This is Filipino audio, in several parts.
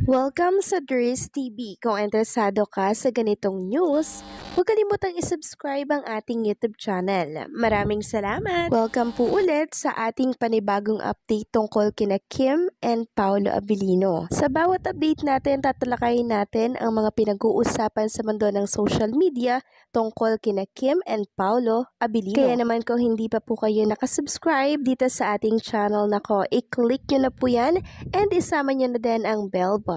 Welcome sa Dries TV. Kung interesado ka sa ganitong news, huwag kalimutang isubscribe ang ating YouTube channel. Maraming salamat! Welcome po ulit sa ating panibagong update tungkol kina Kim and Paolo Abilino. Sa bawat update natin, tatalakayin natin ang mga pinag-uusapan sa mundo ng social media tungkol kina Kim and Paolo Abilino. Kaya naman kung hindi pa po kayo nakasubscribe dito sa ating channel nako, i-click nyo na po yan and isama nyo na din ang bell button.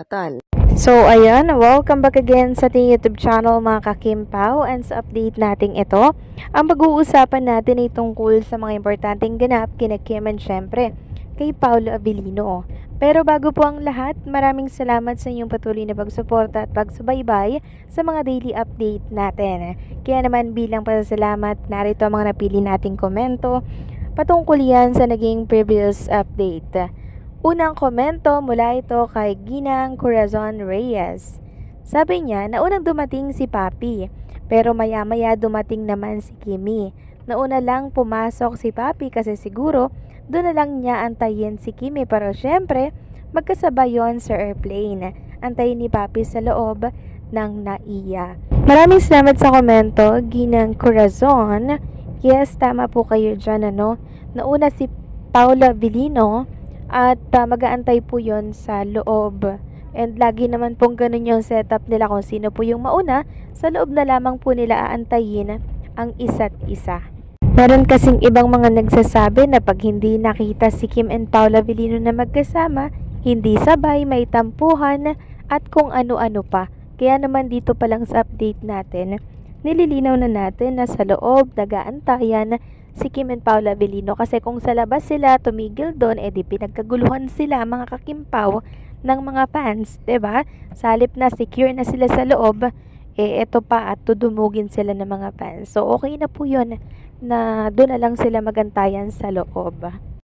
So ayan, welcome back again sa ating YouTube channel mga ka-Kimpaw, and sa update natin ito, ang pag-uusapan natin ay tungkol sa mga importanteng ganap kina Kim and syempre kay Paolo Abilino. Pero bago po ang lahat, maraming salamat sa inyong patuloy na pagsuporta at pagsubaybay sa mga daily update natin. Kaya naman bilang pasasalamat, narito ang mga napili nating komento patungkol yan sa naging previous update. Unang komento mula ito kay Ginang Corazon Reyes. Sabi niya, naunang dumating si Papi, pero maya-maya dumating naman si Kimi. Nauna lang pumasok si Papi kasi siguro doon na lang niya antayin si Kimi, pero syempre magkasabay yon sa airplane. Antayin ni Papi sa loob ng NAIA. Maraming salamat sa komento, Ginang Corazon. Yes, tama po kayo dyan, Nauna si Paolo Abilino at mag-aantay po yon sa loob. And lagi naman pong ganun yung setup nila, kung sino po yung mauna, sa loob na lamang po nila aantayin ang isa't isa. Meron kasing ibang mga nagsasabi na pag hindi nakita si Kim and Paolo Abilino na magkasama, hindi sabay, may tampuhan at kung ano-ano pa. Kaya naman dito pa lang sa update natin, nililinaw na natin na sa loob nag-aantayan si Kim and Paolo Abilino, kasi kung sa labas sila tumigil doon, edi pinagkaguluhan sila mga kakimpaw ng mga fans, 'di ba? Sa halip na secure na sila sa loob, eto pa at tudumugin sila ng mga fans. So okay na po 'yon na doon na lang sila magantayan sa loob.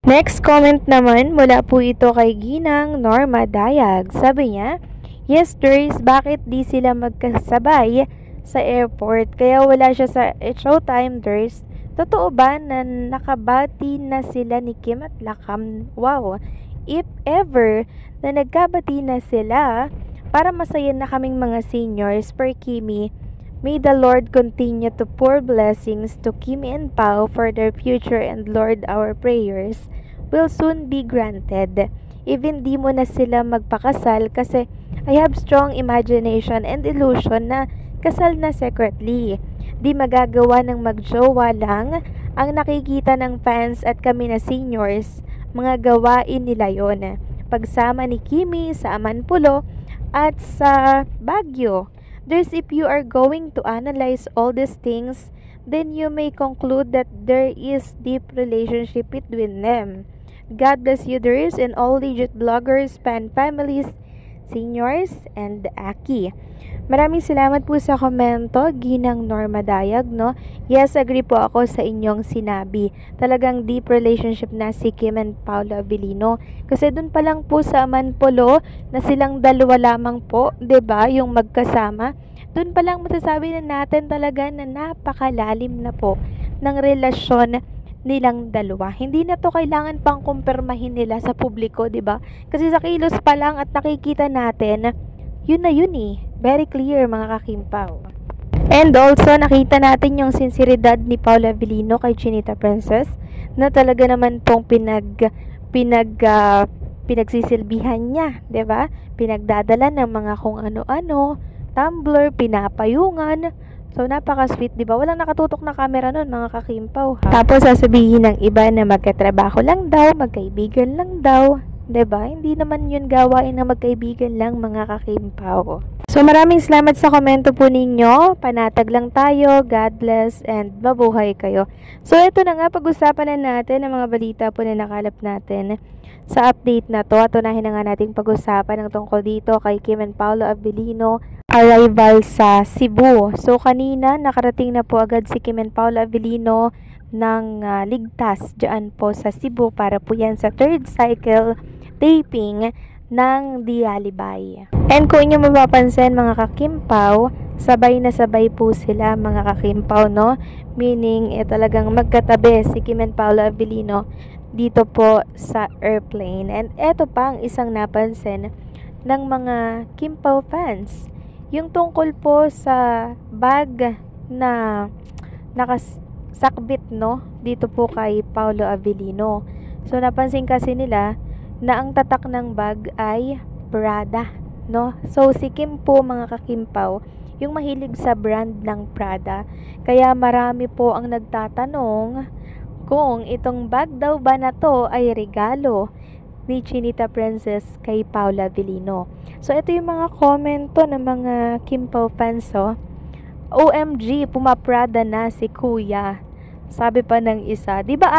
Next comment naman mula po ito kay Ginang Norma Dayag. Sabi niya, yes Dries, bakit di sila magkasabay sa airport? Kaya wala siya sa showtime, Dries. Totoo ba na nakabati na sila ni Kim at Lakam? Wow! If ever na nagkabati na sila, para masaya na kaming mga seniors per Kimi, may the Lord continue to pour blessings to Kimi and Pao for their future, and Lord, our prayers will soon be granted. Even di mo na sila magpakasal, kasi I have strong imagination and illusion na kasal na secretly. Di magagawa ng magjowa lang ang nakikita ng fans at kami na seniors, mga gawain nila yon. Pagsama ni Kimi sa Amanpulo at sa Baguio. There's, if you are going to analyze all these things, then you may conclude that there is deep relationship between them. God bless you, Dries, and all legit bloggers, fan families, seniors, and Aki. Maraming salamat po sa komento, Ginang Norma Dayag, Yes, agree po ako sa inyong sinabi. Talagang deep relationship na si Kim and Paolo Abilino. Kasi dun pa lang po sa Amanpulo na silang dalawa lamang po, 'di ba, yung magkasama. Dun pa lang masasabi na natin talaga na napakalalim na po ng relasyon nilang dalawa. Hindi na to kailangan pang kumpirmahin nila sa publiko, 'di ba? Kasi sa kilos pa lang at nakikita natin, yun na yun Very clear mga kakimpaw. And also, nakita natin yung sinseridad ni Paolo Abilino kay Chinita Princess, na talaga naman pong pinagsisilbihan niya, 'di ba? Pinagdadala ng mga kung ano-ano, tumbler, pinapayungan. So, napaka-sweet, 'di ba? Walang nakatutok na camera nun, mga kakimpaw, ha? Tapos, sasabihin ng iba na magkatrabaho lang daw, magkaibigan lang daw, 'di ba? Hindi naman yun gawain na magkaibigan lang, mga kakimpaw. So, maraming salamat sa komento po ninyo. Panatag lang tayo. God bless and mabuhay kayo. So, ito na nga, pag-usapan na natin ang mga balita po na nakalap natin sa update na to. At unahin na nga nating pag-usapan ng tungkol dito kay Kim and Paolo Abilino arrival sa Cebu. So, kanina nakarating na po agad si Kim and Paolo Abilino ng ligtas dyan po sa Cebu para po yan sa third cycle taping ng Dialibay. And kung inyo mapapansin mga kakimpaw, sabay na sabay po sila mga kakimpaw, Meaning, talagang magkatabi si Kim and Paolo Abilino dito po sa airplane. And eto pa ang isang napansin ng mga Kim Pao fans. Yung tungkol po sa bag na nakasakbit, no, dito po kay Paolo Avellino. So napansin kasi nila na ang tatak ng bag ay Prada, no? So si Kim po, mga kakimpaw, yung mahilig sa brand ng Prada. Kaya marami po ang nagtatanong kung itong bag daw ba na to ay regalo ni Chinita Princess kay Paula Avellino. So ito yung mga komento ng mga Kim Pao fans, oh. OMG, pumaprada na si Kuya. Sabi pa ng isa, di ba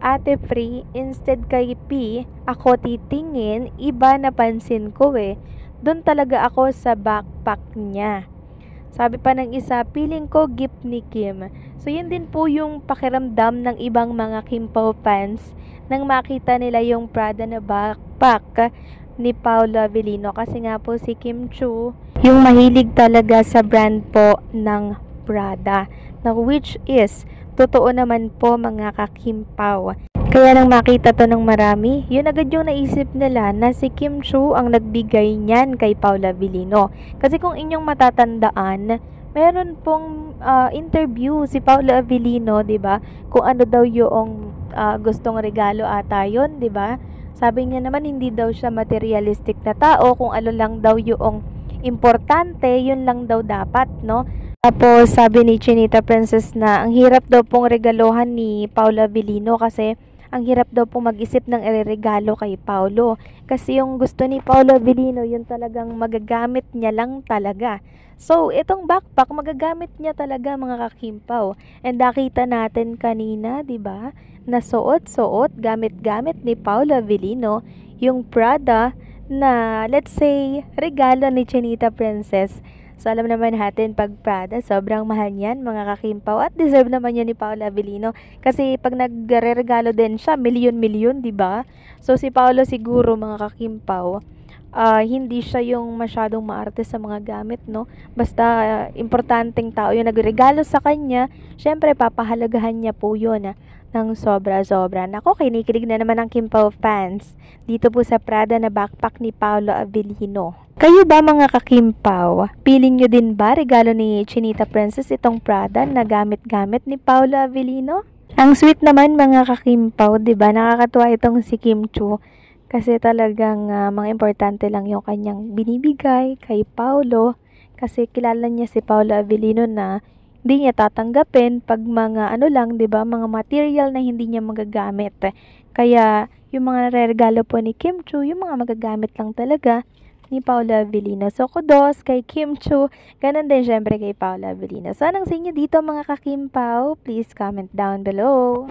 ate Free, instead kay P, ako titingin, iba napansin ko eh. Doon talaga ako sa backpack niya. Sabi pa ng isa, feeling ko gift ni Kim. So yun din po yung pakiramdam ng ibang mga Kim Pao fans nang makita nila yung Prada na backpack ni Paolo Avellino. Kasi nga po si Kim Chu, yung mahilig talaga sa brand po ng Prada. Na which is, totoo naman po mga ka-Kim Pao. Kaya nang makita to ng marami, yun agad yung naisip nila na si Kim Chu ang nagbigay niyan kay Paula Avellino. Kasi kung inyong matatandaan, meron pong interview si Paula Avellino, 'di ba? Kung ano daw yung gustong regalo ata 'yon, 'di ba? Sabi niya naman hindi daw siya materialistic na tao, kung ano lang daw yung importante, yun lang daw dapat, no? Tapos sabi ni Chinita Princess na ang hirap daw pong regaluhan ni Paula Avellino kasi ang hirap daw pong mag-isip ng ireregalo kay Paolo. Kasi yung gusto ni Paolo Avellino, yun talagang magagamit niya lang talaga. So, itong backpack, magagamit niya talaga mga kakimpaw. And nakita natin kanina, di ba, na suot-suot, gamit-gamit ni Paolo Avellino, yung Prada na, let's say, regalo ni Chinita Princess. So, alam naman natin, pag Prada, sobrang mahal niyan, mga kakimpaw. At deserve naman yan ni Paolo Avellino. Kasi pag nagre-regalo din siya, milyon-milyon, di ba? So, si Paolo siguro, mga kakimpaw, hindi siya yung masyadong maarte sa mga gamit, no? Basta, importanteng tao yung nagregalo sa kanya, syempre, papahalagahan niya po yun, ng sobra-sobra. Nako, kinikilig na naman ang Kim Pao fans dito po sa Prada na backpack ni Paolo Avellino. Kayo ba mga ka-Kim Pao? Piling nyo din ba regalo ni Chinita Princess itong Prada na gamit-gamit ni Paolo Avellino? Ang sweet naman mga ka-Kim Pao, 'di ba? Nakakatuwa itong si Kim Chu kasi talagang mga importante lang yung kanyang binibigay kay Paolo kasi kilala niya si Paolo Avellino na hindi niya tatanggapin pag mga ano lang, 'di ba, mga material na hindi niya magagamit. Kaya yung mga regalo po ni Kim Chu, yung mga magagamit lang talaga ni Paula Avellino. So, kudos kay Kim Chu. Ganun din syempre kay Paula Avellino. So, anong sa inyo dito mga ka-Kim Pao? Please comment down below.